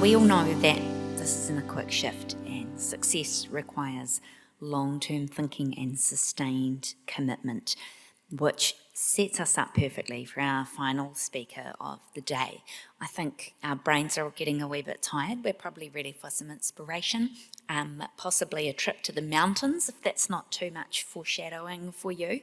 we all know that this isn't a quick shift, and success requires long-term thinking and sustained commitment, which sets us up perfectly for our final speaker of the day. I think our brains are all getting a wee bit tired. We're probably ready for some inspiration, possibly a trip to the mountains, if that's not too much foreshadowing for you.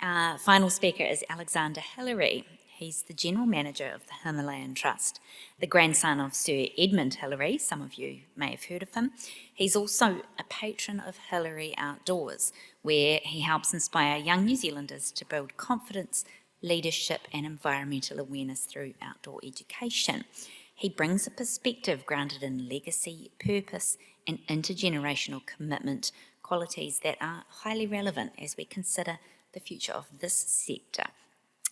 Our final speaker is Alexander Hillary. He's the General Manager of the Himalayan Trust, the grandson of Sir Edmund Hillary. Some of you may have heard of him. He's also a patron of Hillary Outdoors, where he helps inspire young New Zealanders to build confidence, leadership and environmental awareness through outdoor education. He brings a perspective grounded in legacy, purpose and intergenerational commitment, qualities that are highly relevant as we consider the future of this sector.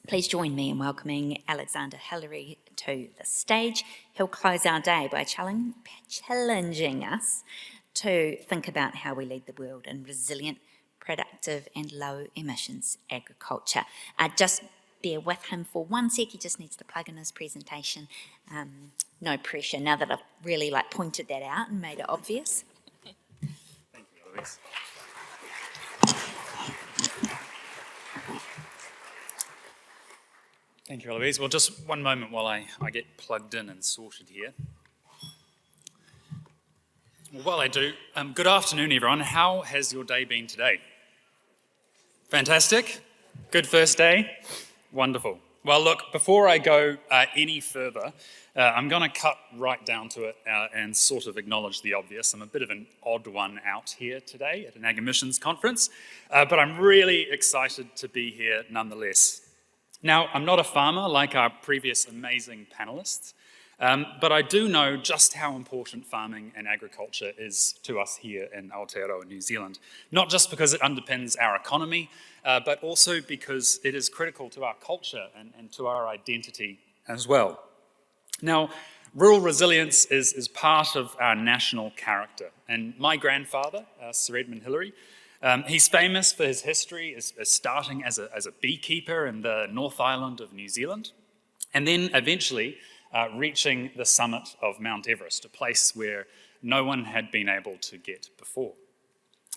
Please join me in welcoming Alexander Hillary to the stage. He'll close our day by challenging us to think about how we lead the world in resilient, productive and low emissions agriculture. Just bear with him for 1 sec. He just needs to plug in his presentation. No pressure now that I've really pointed that out and made it obvious. Thank you, Eloise. Thank you, Eloise. Well, just one moment while I get plugged in and sorted here. Well, while I do, good afternoon, everyone. How has your day been today? Fantastic? Good first day? Wonderful. Well, look, before I go any further, I'm going to cut right down to it and sort of acknowledge the obvious. I'm a bit of an odd one out here today at an Ag Emissions conference, but I'm really excited to be here nonetheless. Now, I'm not a farmer like our previous amazing panelists, but I do know just how important farming and agriculture is to us here in Aotearoa, New Zealand. Not just because it underpins our economy, but also because it is critical to our culture and to our identity as well. Now, rural resilience is part of our national character, and my grandfather, Sir Edmund Hillary, he's famous for his history as starting as a beekeeper in the North Island of New Zealand, and then eventually reaching the summit of Mount Everest, a place where no one had been able to get before.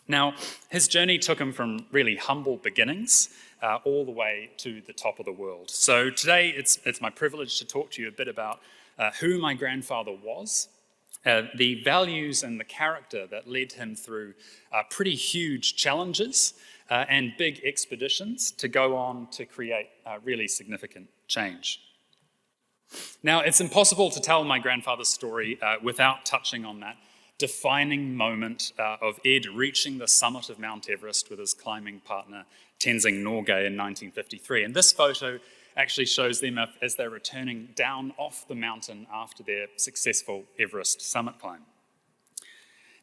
Now, his journey took him from really humble beginnings all the way to the top of the world. So today it's my privilege to talk to you a bit about who my grandfather was, the values and the character that led him through pretty huge challenges and big expeditions to go on to create really significant change. Now, it's impossible to tell my grandfather's story without touching on that defining moment of Ed reaching the summit of Mount Everest with his climbing partner Tenzing Norgay in 1953. And this photo actually shows them as they're returning down off the mountain after their successful Everest summit climb.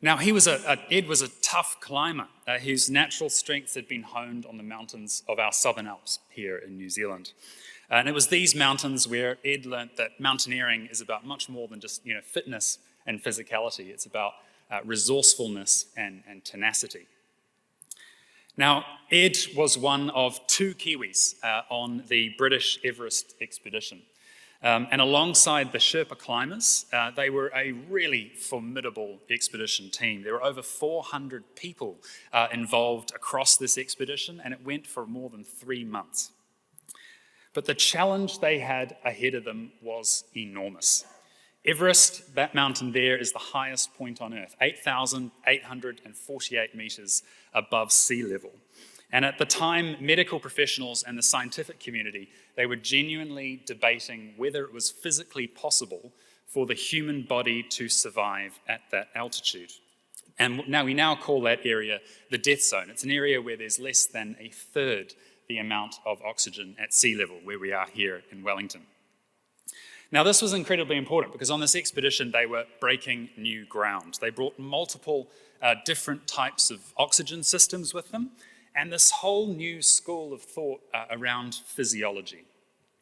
Now, Ed was a tough climber whose natural strengths had been honed on the mountains of our Southern Alps here in New Zealand. And it was these mountains where Ed learnt that mountaineering is about much more than just fitness and physicality. It's about resourcefulness and tenacity. Now, Ed was one of 2 Kiwis on the British Everest expedition. And alongside the Sherpa climbers, they were a really formidable expedition team. There were over 400 people involved across this expedition, and it went for more than 3 months. But the challenge they had ahead of them was enormous. Everest, that mountain there, is the highest point on Earth, 8,848 meters above sea level. And at the time, medical professionals and the scientific community, they were genuinely debating whether it was physically possible for the human body to survive at that altitude. And we now call that area the death zone. It's an area where there's less than a third the amount of oxygen at sea level, where we are here in Wellington. Now, this was incredibly important because on this expedition, they were breaking new ground. They brought multiple different types of oxygen systems with them, and this whole new school of thought around physiology.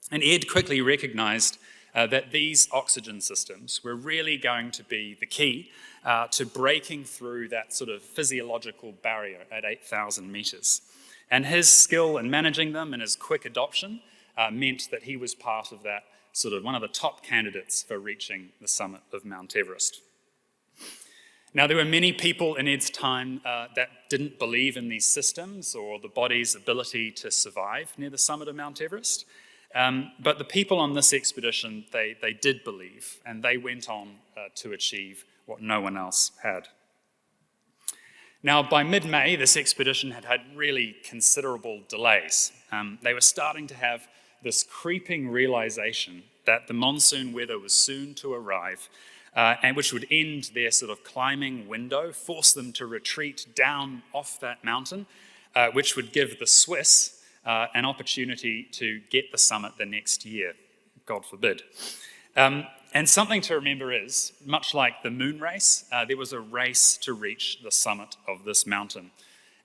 And Ed quickly recognized that these oxygen systems were really going to be the key to breaking through that sort of physiological barrier at 8,000 meters. And his skill in managing them and his quick adoption meant that he was part of that one of the top candidates for reaching the summit of Mount Everest. Now, there were many people in Ed's time that didn't believe in these systems or the body's ability to survive near the summit of Mount Everest. But the people on this expedition, they did believe, and they went on to achieve what no one else had. Now, by mid-May, this expedition had had really considerable delays. They were starting to have this creeping realization that the monsoon weather was soon to arrive, and which would end their climbing window, force them to retreat down off that mountain, which would give the Swiss an opportunity to get the summit the next year, God forbid. And something to remember is, much like the moon race, there was a race to reach the summit of this mountain,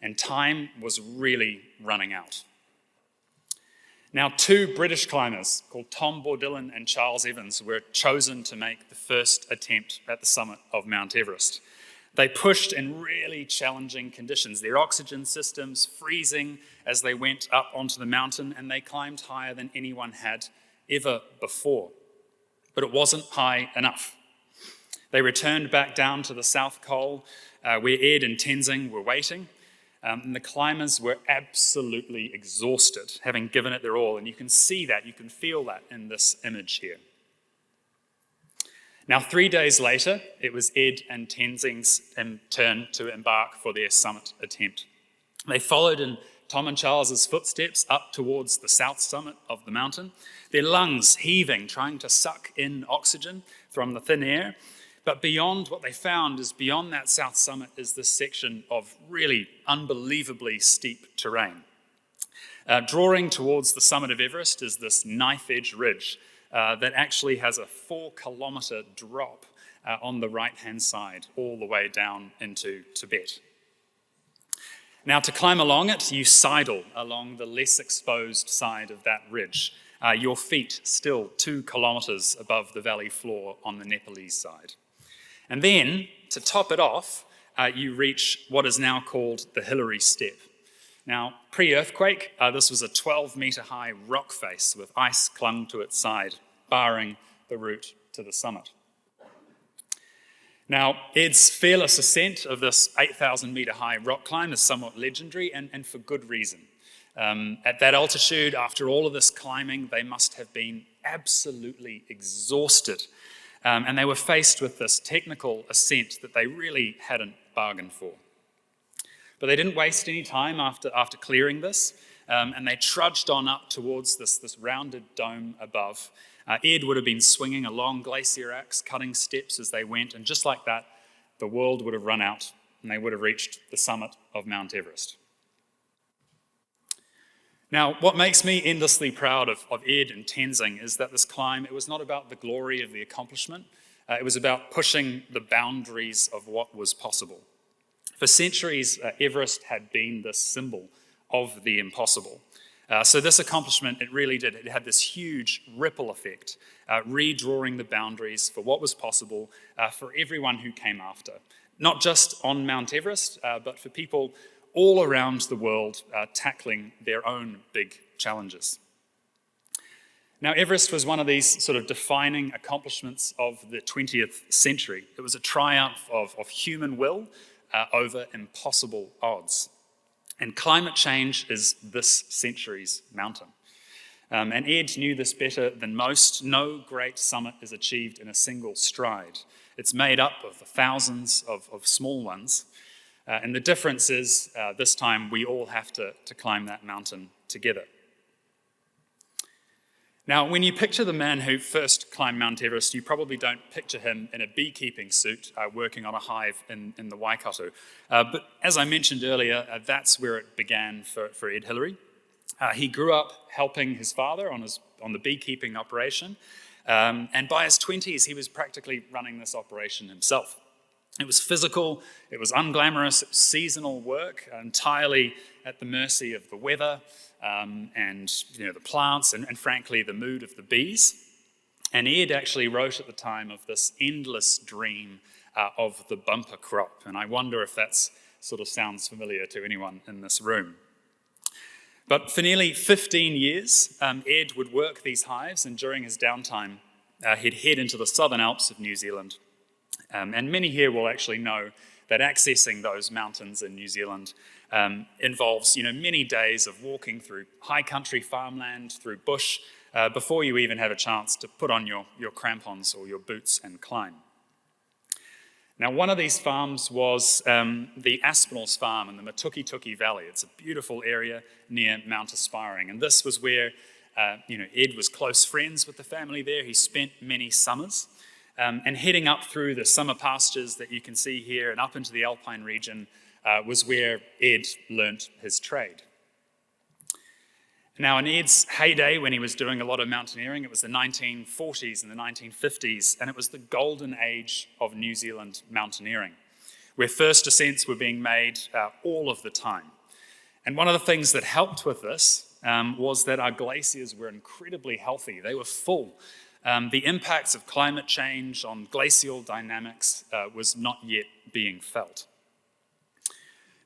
and time was really running out. Now, 2 British climbers called Tom Bourdillon and Charles Evans were chosen to make the first attempt at the summit of Mount Everest. They pushed in really challenging conditions, their oxygen systems freezing as they went up onto the mountain, and they climbed higher than anyone had ever before. But it wasn't high enough. They returned back down to the South Col, where Ed and Tenzing were waiting, and the climbers were absolutely exhausted, having given it their all, and you can see that, you can feel that in this image here. Now, 3 days later, it was Ed and Tenzing's turn to embark for their summit attempt. They followed in Tom and Charles's footsteps up towards the south summit of the mountain, their lungs heaving, trying to suck in oxygen from the thin air. But beyond what they found is beyond that south summit is this section of really unbelievably steep terrain. Drawing towards the summit of Everest is this knife-edge ridge that actually has a 4-kilometre drop on the right-hand side, all the way down into Tibet. Now, to climb along it, you sidle along the less exposed side of that ridge, your feet still 2 kilometres above the valley floor on the Nepalese side. And then, to top it off, you reach what is now called the Hillary Step. Now, pre-earthquake, this was a 12-metre high rock face with ice clung to its side, barring the route to the summit. Now, Ed's fearless ascent of this 8,000-metre high rock climb is somewhat legendary, and for good reason. At that altitude, after all of this climbing, they must have been absolutely exhausted. And they were faced with this technical ascent that they really hadn't bargained for. But they didn't waste any time after clearing this, and they trudged on up towards this rounded dome above. Ed would have been swinging a long glacier axe, cutting steps as they went, and just like that, the world would have run out, and they would have reached the summit of Mount Everest. Now, what makes me endlessly proud of Ed and Tenzing is that this climb, it was not about the glory of the accomplishment, it was about pushing the boundaries of what was possible. For centuries, Everest had been the symbol of the impossible. So this accomplishment, it really did. It had this huge ripple effect, redrawing the boundaries for what was possible for everyone who came after. Not just on Mount Everest, but for people all around the world tackling their own big challenges. Now, Everest was one of these sort of defining accomplishments of the 20th century. It was a triumph of human will over impossible odds. And climate change is this century's mountain. And Ed knew this better than most. No great summit is achieved in a single stride. It's made up of thousands of small ones. And the difference is, this time, we all have to climb that mountain together. Now, when you picture the man who first climbed Mount Everest, you probably don't picture him in a beekeeping suit working on a hive in the Waikato. But as I mentioned earlier, that's where it began for Ed Hillary. He grew up helping his father on the beekeeping operation, and by his 20s, he was practically running this operation himself. It was physical, it was unglamorous, it was seasonal work, entirely at the mercy of the weather, and the plants, and frankly, the mood of the bees. And Ed actually wrote at the time of this endless dream of the bumper crop, and I wonder if that sort of sounds familiar to anyone in this room. But for nearly 15 years, Ed would work these hives, and during his downtime, he'd head into the southern Alps of New Zealand. And many here will actually know that accessing those mountains in New Zealand involves, many days of walking through high country farmland, through bush, before you even have a chance to put on your crampons or your boots and climb. Now, one of these farms was the Aspinalls farm in the Matuki Valley. It's a beautiful area near Mount Aspiring, and this was where Ed was close friends with the family there. He spent many summers, and heading up through the summer pastures that you can see here and up into the Alpine region was where Ed learnt his trade. Now, in Ed's heyday, when he was doing a lot of mountaineering, it was the 1940s and the 1950s, and it was the golden age of New Zealand mountaineering, where first ascents were being made all of the time. And one of the things that helped with this was that our glaciers were incredibly healthy. They were full. The impacts of climate change on glacial dynamics was not yet being felt.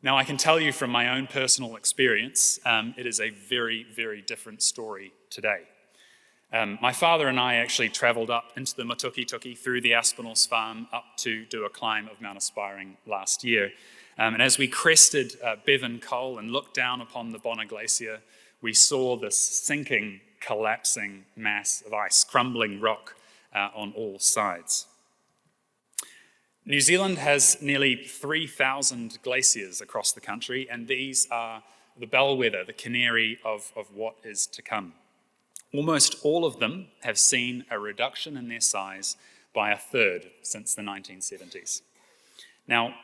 Now, I can tell you from my own personal experience, it is a very, very different story today. My father and I actually travelled up into the Matuki through the Aspinalls farm up to do a climb of Mount Aspiring last year. And as we crested Bevan Col and looked down upon the Bonner Glacier, we saw this sinking, collapsing mass of ice, crumbling rock on all sides. New Zealand has nearly 3,000 glaciers across the country, and these are the bellwether, the canary of what is to come. Almost all of them have seen a reduction in their size by a third since the 1970s. Now,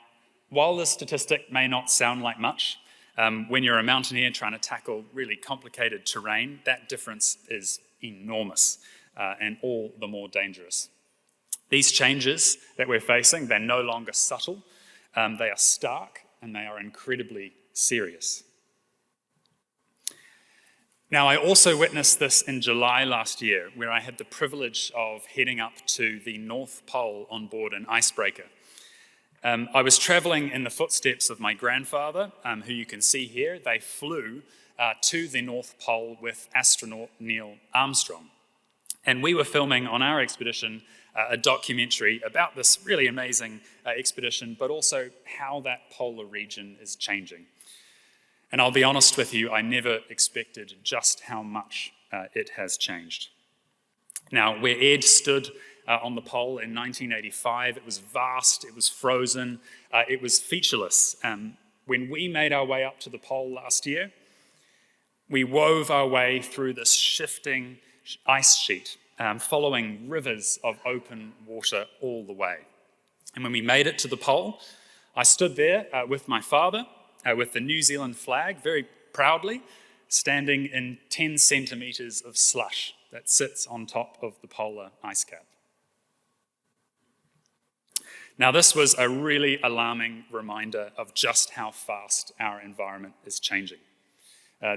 while this statistic may not sound like much, when you're a mountaineer trying to tackle really complicated terrain, that difference is enormous and all the more dangerous. These changes that we're facing, they're no longer subtle, they are stark, and they are incredibly serious. Now, I also witnessed this in July last year, where I had the privilege of heading up to the North Pole on board an icebreaker. I was travelling in the footsteps of my grandfather, who you can see here. They flew to the North Pole with astronaut Neil Armstrong. And we were filming on our expedition a documentary about this really amazing expedition, but also how that polar region is changing. And I'll be honest with you, I never expected just how much it has changed. Now, where Ed stood on the pole in 1985, it was vast, it was frozen, it was featureless. When we made our way up to the pole last year, we wove our way through this shifting ice sheet, following rivers of open water all the way. And when we made it to the pole, I stood there with my father, with the New Zealand flag, very proudly, standing in 10 centimetres of slush that sits on top of the polar ice cap. Now, this was a really alarming reminder of just how fast our environment is changing.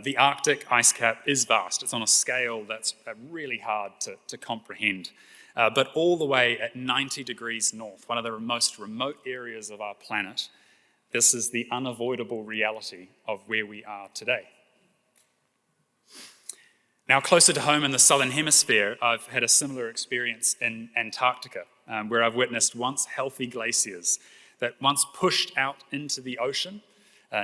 The Arctic ice cap is vast. It's on a scale that's really hard to comprehend. But all the way at 90 degrees north, one of the most remote areas of our planet, this is the unavoidable reality of where we are today. Now, closer to home in the southern hemisphere, I've had a similar experience in Antarctica, where I've witnessed once healthy glaciers that once pushed out into the ocean.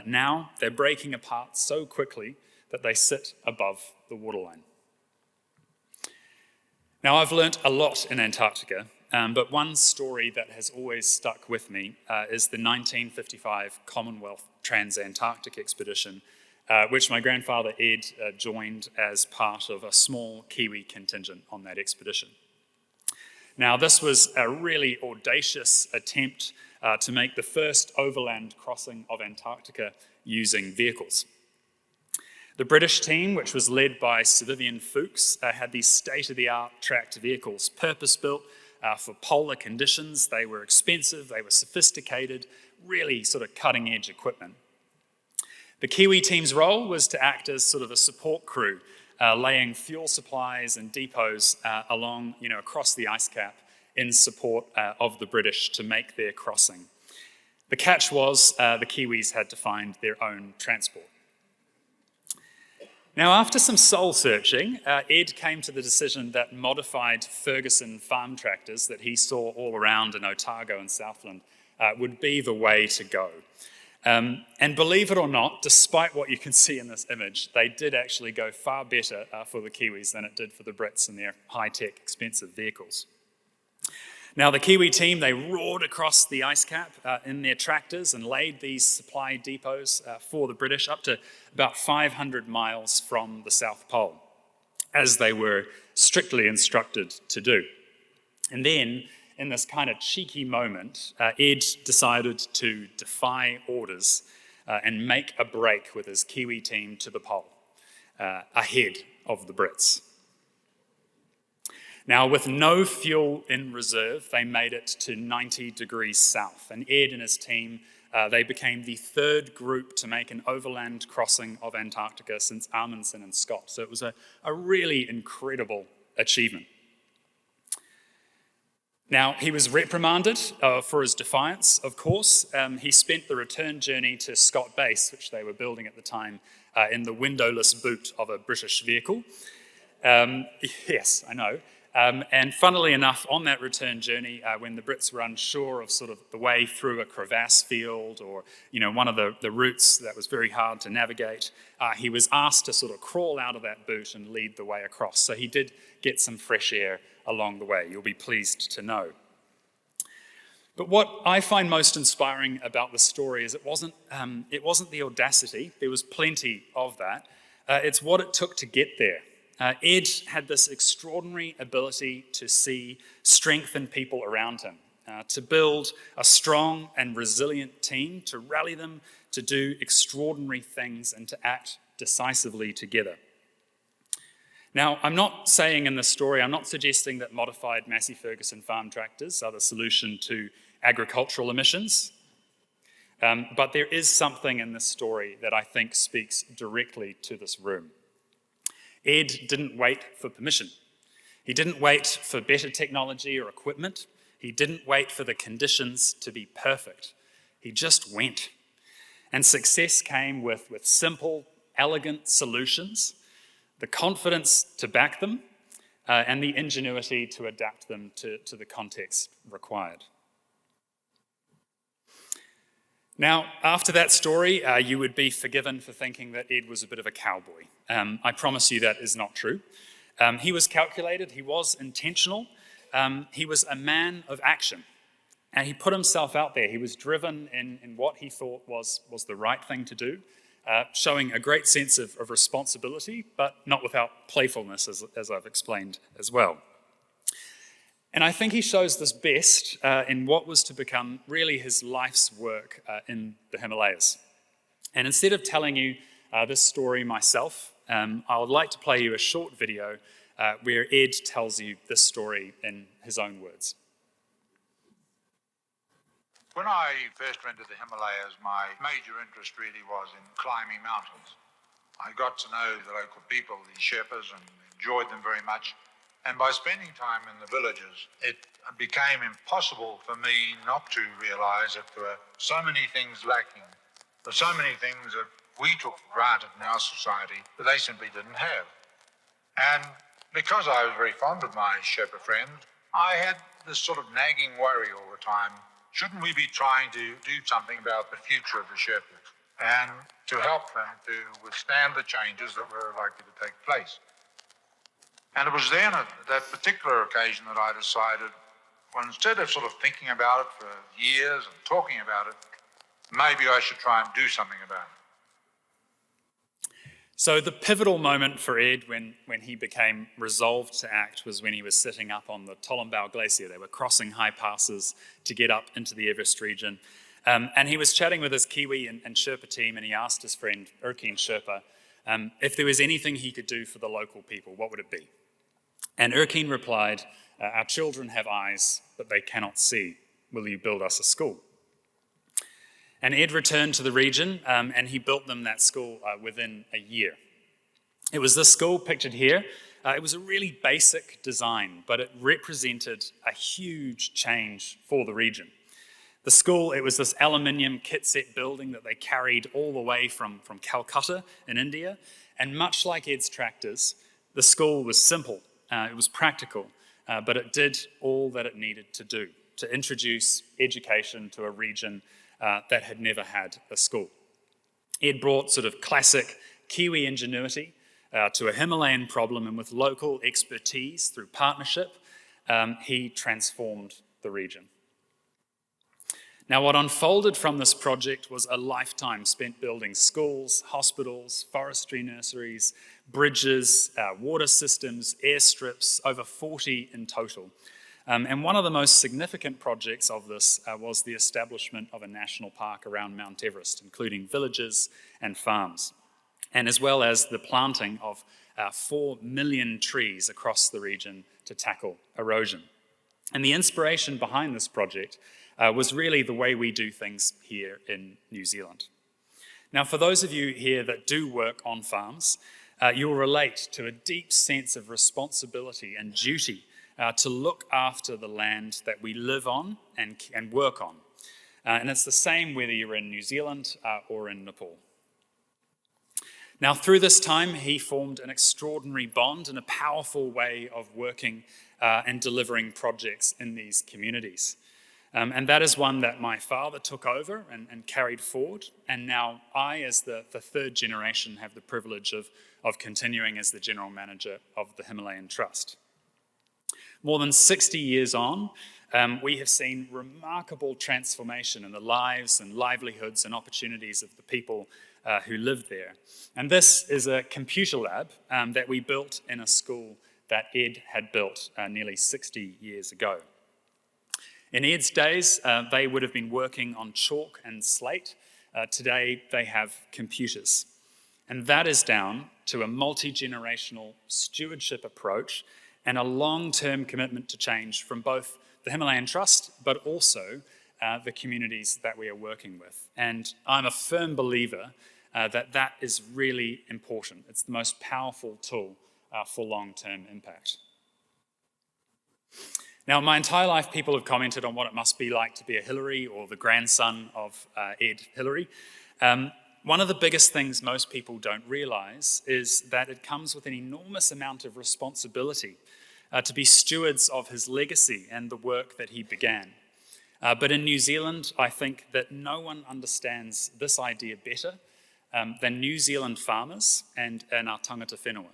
Now they're breaking apart so quickly that they sit above the waterline. Now, I've learnt a lot in Antarctica, but one story that has always stuck with me is the 1955 Commonwealth Trans-Antarctic Expedition, which my grandfather Ed joined as part of a small Kiwi contingent on that expedition. Now, this was a really audacious attempt to make the first overland crossing of Antarctica using vehicles. The British team, which was led by Sir Vivian Fuchs, had these state-of-the-art tracked vehicles, purpose-built for polar conditions. They were expensive, they were sophisticated, really sort of cutting-edge equipment. The Kiwi team's role was to act as sort of a support crew, laying fuel supplies and depots along, across the ice cap in support of the British to make their crossing. The catch was the Kiwis had to find their own transport. Now, after some soul searching, Ed came to the decision that modified Ferguson farm tractors that he saw all around in Otago and Southland would be the way to go. And believe it or not, despite what you can see in this image, they did actually go far better for the Kiwis than it did for the Brits in their high-tech, expensive vehicles. Now, the Kiwi team, they roared across the ice cap in their tractors and laid these supply depots for the British up to about 500 miles from the South Pole, as they were strictly instructed to do. And then, in this kind of cheeky moment, Ed decided to defy orders and make a break with his Kiwi team to the pole, ahead of the Brits. Now, with no fuel in reserve, they made it to 90 degrees south, and Ed and his team, they became the third group to make an overland crossing of Antarctica since Amundsen and Scott. So it was a really incredible achievement. Now, he was reprimanded for his defiance, of course. He spent the return journey to Scott Base, which they were building at the time, in the windowless boot of a British vehicle. Yes, I know. And funnily enough, on that return journey, when the Brits were unsure of sort of the way through a crevasse field or, one of the routes that was very hard to navigate, he was asked to sort of crawl out of that boot and lead the way across. So he did get some fresh air along the way, you'll be pleased to know. But what I find most inspiring about the story is it wasn't the audacity, there was plenty of that, it's what it took to get there. Ed had this extraordinary ability to see strength in people around him, to build a strong and resilient team, to rally them to do extraordinary things and to act decisively together. Now, I'm not saying in this story, I'm not suggesting that modified Massey Ferguson farm tractors are the solution to agricultural emissions, but there is something in this story that I think speaks directly to this room. Ed didn't wait for permission. He didn't wait for better technology or equipment. He didn't wait for the conditions to be perfect. He just went. And success came with simple, elegant solutions, the confidence to back them, and the ingenuity to adapt them to the context required. Now, after that story, you would be forgiven for thinking that Ed was a bit of a cowboy. I promise you that is not true. He was calculated, he was intentional, he was a man of action, and he put himself out there. He was driven in what he thought was the right thing to do, showing a great sense of responsibility, but not without playfulness, as I've explained as well. And I think he shows this best in what was to become really his life's work in the Himalayas. And instead of telling you this story myself, I would like to play you a short video where Ed tells you this story in his own words. When I first went to the Himalayas, my major interest really was in climbing mountains. I got to know the local people, the Sherpas, and enjoyed them very much. And by spending time in the villages, it became impossible for me not to realize that there were so many things lacking. There were so many things that we took for granted in our society that they simply didn't have. And because I was very fond of my Sherpa friend, I had this sort of nagging worry all the time. Shouldn't we be trying to do something about the future of the Sherpas and to help them to withstand the changes that were likely to take place? And it was then at that particular occasion that I decided, well, instead of sort of thinking about it for years and talking about it, maybe I should try and do something about it. So the pivotal moment for Ed when he became resolved to act was when he was sitting up on the Tolombao Glacier. They were crossing high passes to get up into the Everest region. And he was chatting with his Kiwi and Sherpa team, and he asked his friend, Erkine Sherpa, if there was anything he could do for the local people, what would it be? And Erkine replied, our children have eyes, but they cannot see. Will you build us a school? And Ed returned to the region, and he built them that school within a year. It was this school pictured here. It was a really basic design, but it represented a huge change for the region. The school, it was this aluminium kit set building that they carried all the way from Calcutta in India. And much like Ed's tractors, the school was simple, it was practical, but it did all that it needed to do to introduce education to a region that had never had a school. Ed brought sort of classic Kiwi ingenuity to a Himalayan problem, and with local expertise through partnership, he transformed the region. Now, what unfolded from this project was a lifetime spent building schools, hospitals, forestry nurseries, bridges, water systems, airstrips, over 40 in total. And one of the most significant projects of this was the establishment of a national park around Mount Everest, including villages and farms, and as well as the planting of 4 million trees across the region to tackle erosion. And the inspiration behind this project was really the way we do things here in New Zealand. Now, for those of you here that do work on farms, you'll relate to a deep sense of responsibility and duty to look after the land that we live on and work on. And it's the same whether you're in New Zealand or in Nepal. Now, through this time, he formed an extraordinary bond and a powerful way of working and delivering projects in these communities. And that is one that my father took over and carried forward. And now I, as the third generation, have the privilege of continuing as the general manager of the Himalayan Trust. More than 60 years on, we have seen remarkable transformation in the lives and livelihoods and opportunities of the people who live there. And this is a computer lab that we built in a school that Ed had built nearly 60 years ago. In Ed's days, they would have been working on chalk and slate. Today, they have computers. And that is down to a multi-generational stewardship approach and a long-term commitment to change from both the Himalayan Trust, but also the communities that we are working with. And I'm a firm believer that is really important. It's the most powerful tool for long-term impact. Now, my entire life, people have commented on what it must be like to be a Hillary or the grandson of Ed Hillary. One of the biggest things most people don't realise is that it comes with an enormous amount of responsibility to be stewards of his legacy and the work that he began. But in New Zealand, I think that no one understands this idea better than New Zealand farmers and our tangata whenua.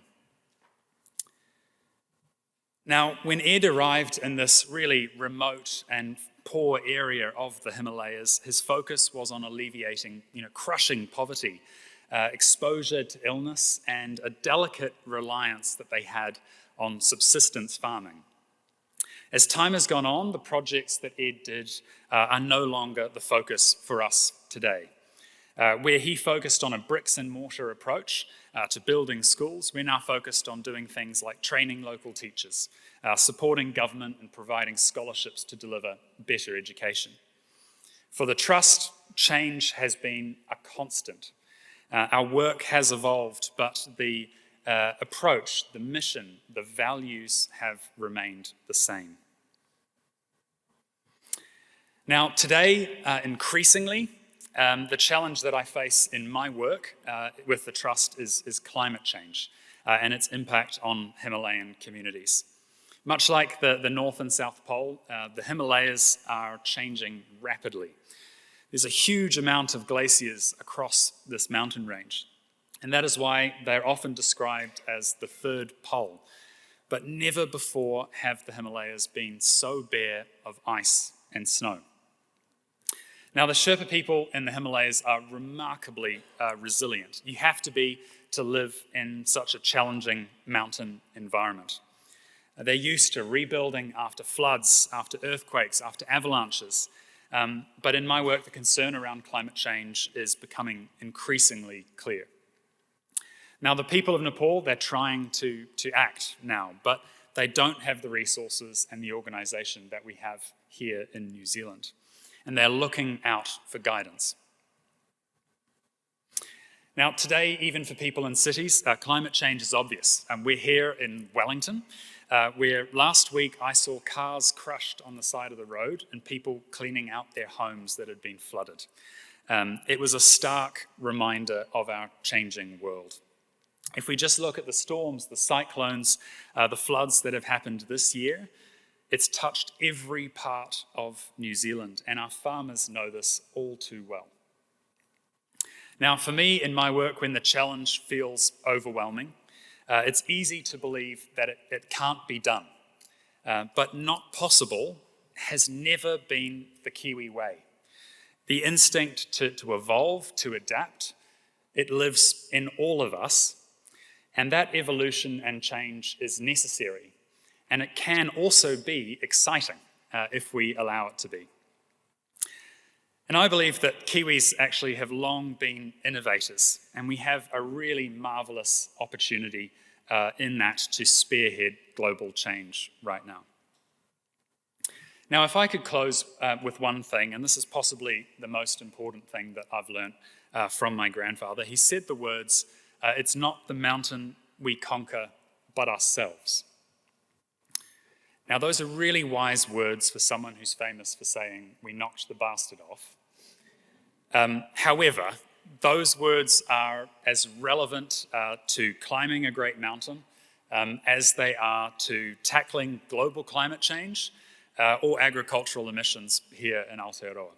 Now, when Ed arrived in this really remote and poor area of the Himalayas, his focus was on alleviating, crushing poverty, exposure to illness, and a delicate reliance that they had on subsistence farming. As time has gone on, the projects that Ed did are no longer the focus for us today. Where he focused on a bricks and mortar approach to building schools, we're now focused on doing things like training local teachers, supporting government and providing scholarships to deliver better education. For the Trust, change has been a constant. Our work has evolved, but the approach, the mission, the values have remained the same. Now, today, increasingly, the challenge that I face in my work with the Trust is climate change and its impact on Himalayan communities. Much like the North and South Pole, the Himalayas are changing rapidly. There's a huge amount of glaciers across this mountain range, and that is why they're often described as the third pole. But never before have the Himalayas been so bare of ice and snow. Now, the Sherpa people in the Himalayas are remarkably resilient. You have to be to live in such a challenging mountain environment. They're used to rebuilding after floods, after earthquakes, after avalanches. But in my work, the concern around climate change is becoming increasingly clear. Now, the people of Nepal, they're trying to act now, but they don't have the resources and the organisation that we have here in New Zealand. And they're looking out for guidance. Now, today, even for people in cities, climate change is obvious. We're here in Wellington, where last week I saw cars crushed on the side of the road and people cleaning out their homes that had been flooded. It was a stark reminder of our changing world. If we just look at the storms, the cyclones, the floods that have happened this year, it's touched every part of New Zealand, and our farmers know this all too well. Now, for me, in my work, when the challenge feels overwhelming, it's easy to believe that it can't be done. But not possible has never been the Kiwi way. The instinct to evolve, to adapt, it lives in all of us, and that evolution and change is necessary. And it can also be exciting if we allow it to be. And I believe that Kiwis actually have long been innovators, and we have a really marvellous opportunity in that to spearhead global change right now. Now, if I could close with one thing, and this is possibly the most important thing that I've learned from my grandfather. He said the words, "It's not the mountain we conquer, but ourselves." Now, those are really wise words for someone who's famous for saying, "We knocked the bastard off." However, those words are as relevant to climbing a great mountain as they are to tackling global climate change or agricultural emissions here in Aotearoa.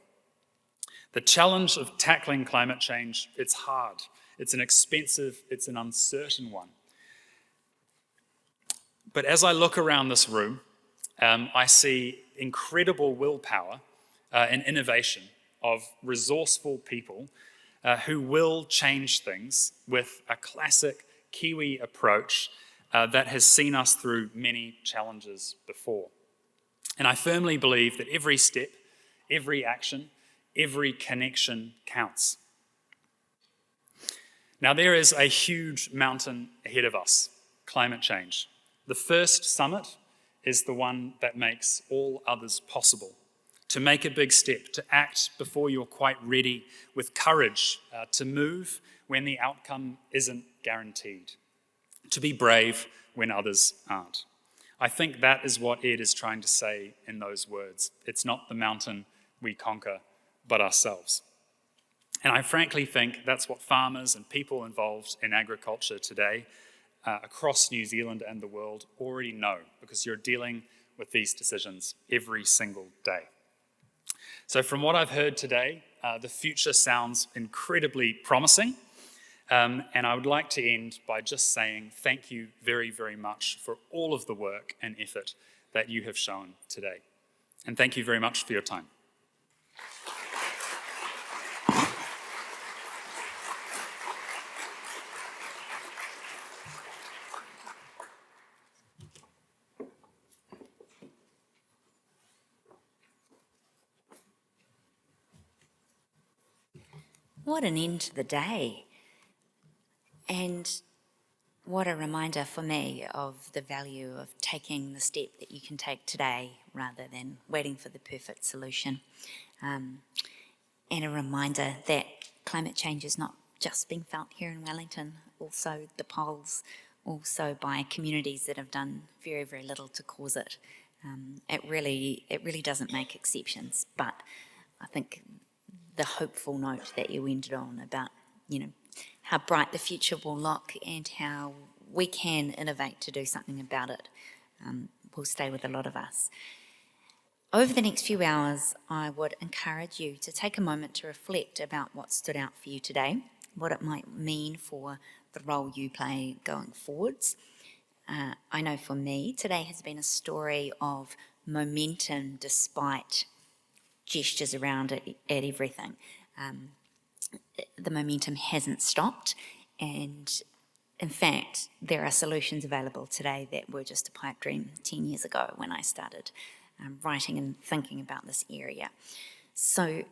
The challenge of tackling climate change, it's hard. It's an expensive, it's an uncertain one. But as I look around this room, I see incredible willpower and innovation of resourceful people who will change things with a classic Kiwi approach that has seen us through many challenges before. And I firmly believe that every step, every action, every connection counts. Now, there is a huge mountain ahead of us, climate change. The first summit is the one that makes all others possible. To make a big step, to act before you're quite ready, with courage, to move when the outcome isn't guaranteed, to be brave when others aren't. I think that is what Ed is trying to say in those words. It's not the mountain we conquer, but ourselves. And I frankly think that's what farmers and people involved in agriculture today across New Zealand and the world already know, because you're dealing with these decisions every single day. So from what I've heard today, the future sounds incredibly promising. And I would like to end by just saying thank you very, very much for all of the work and effort that you have shown today. And thank you very much for your time. What an end to the day. And what a reminder for me of the value of taking the step that you can take today rather than waiting for the perfect solution. And a reminder that climate change is not just being felt here in Wellington, also the poles, also by communities that have done very, very little to cause it. It really doesn't make exceptions, but I think the hopeful note that you ended on about, how bright the future will look and how we can innovate to do something about it will stay with a lot of us. Over the next few hours, I would encourage you to take a moment to reflect about what stood out for you today, what it might mean for the role you play going forwards. I know for me, today has been a story of momentum despite gestures around it at everything. The momentum hasn't stopped, and in fact, there are solutions available today that were just a pipe dream 10 years ago when I started writing and thinking about this area. So,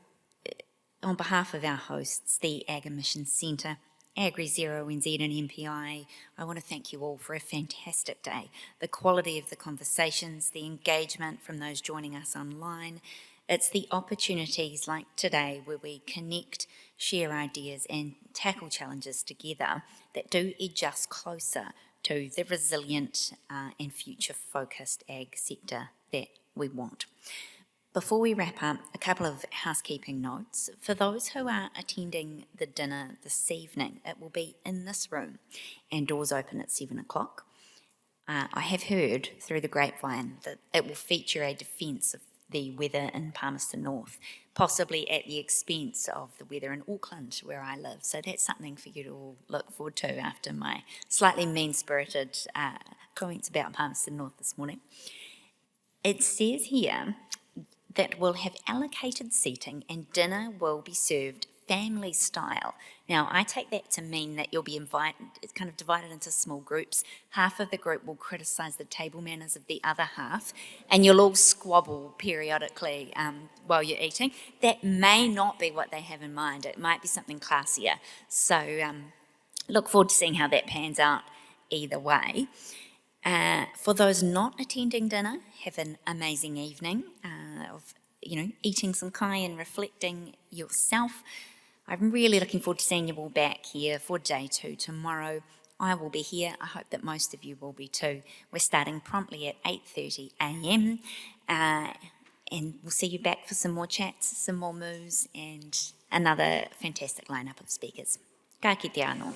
on behalf of our hosts, the Ag Emissions Centre, AgriZero NZ and MPI, I want to thank you all for a fantastic day. The quality of the conversations, the engagement from those joining us online, it's the opportunities like today where we connect, share ideas and tackle challenges together that do edge us closer to the resilient and future-focused ag sector that we want. Before we wrap up, a couple of housekeeping notes. For those who are attending the dinner this evening, it will be in this room and doors open at 7 o'clock. I have heard through the grapevine that it will feature a defence of the weather in Palmerston North, possibly at the expense of the weather in Auckland, where I live. So that's something for you to all look forward to after my slightly mean-spirited comments about Palmerston North this morning. It says here that we'll have allocated seating and dinner will be served family style. Now, I take that to mean that you'll be invited, it's kind of divided into small groups. Half of the group will criticise the table manners of the other half, and you'll all squabble periodically while you're eating. That may not be what they have in mind. It might be something classier. So look forward to seeing how that pans out either way. For those not attending dinner, have an amazing evening of eating some kai and reflecting yourself. I'm really looking forward to seeing you all back here for day 2 tomorrow. I will be here. I hope that most of you will be too. We're starting promptly at 8:30 a.m. And we'll see you back for some more chats, some more moves, and another fantastic lineup of speakers. Ka kite anō.